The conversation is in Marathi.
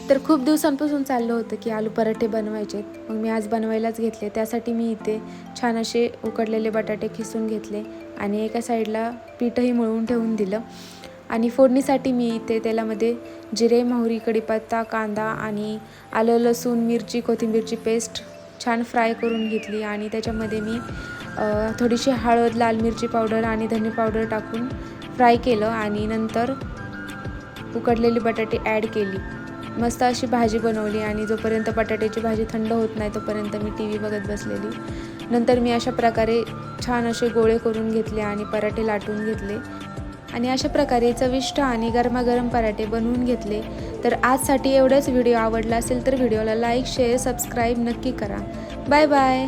तर खूप दिवसांपासून चाललं होतं की आलू पराठे बनवायचेत. मग मी आज बनवायलाच घेतले. त्यासाठी मी इथे छान असे उकडलेले बटाटे खिसून घेतले आणि एका साईडला पीठही मळून ठेवून दिलं. आणि फोडणीसाठी मी इथे तेलामध्ये जिरे, मोहरी, कढीपत्ता, कांदा आणि आलं, लसूण, मिरची, कोथिंबीरची पेस्ट छान फ्राय करून घेतली आणि त्याच्यामध्ये मी थोडीशी हळद, लाल मिरची पावडर आणि धने पावडर टाकून फ्राय केलं आणि नंतर उकडलेली बटाटे ॲड केली. मस्त अशी भाजी बनवली आणि जोपर्यंत बटाट्याची भाजी थंड होत नाही तोपर्यंत मी टी व्ही बघत बसलेली. नंतर मी अशा प्रकारे छान असे गोळे करून घेतले आणि पराठे लाटून घेतले आणि अशा प्रकारे चविष्ट आणि गरमागरम पराठे बनवून घेतले. तर आजसाठी एवढंच. व्हिडिओ आवडला असेल तर व्हिडिओला लाईक, शेअर, सबस्क्राईब नक्की करा. Bye bye.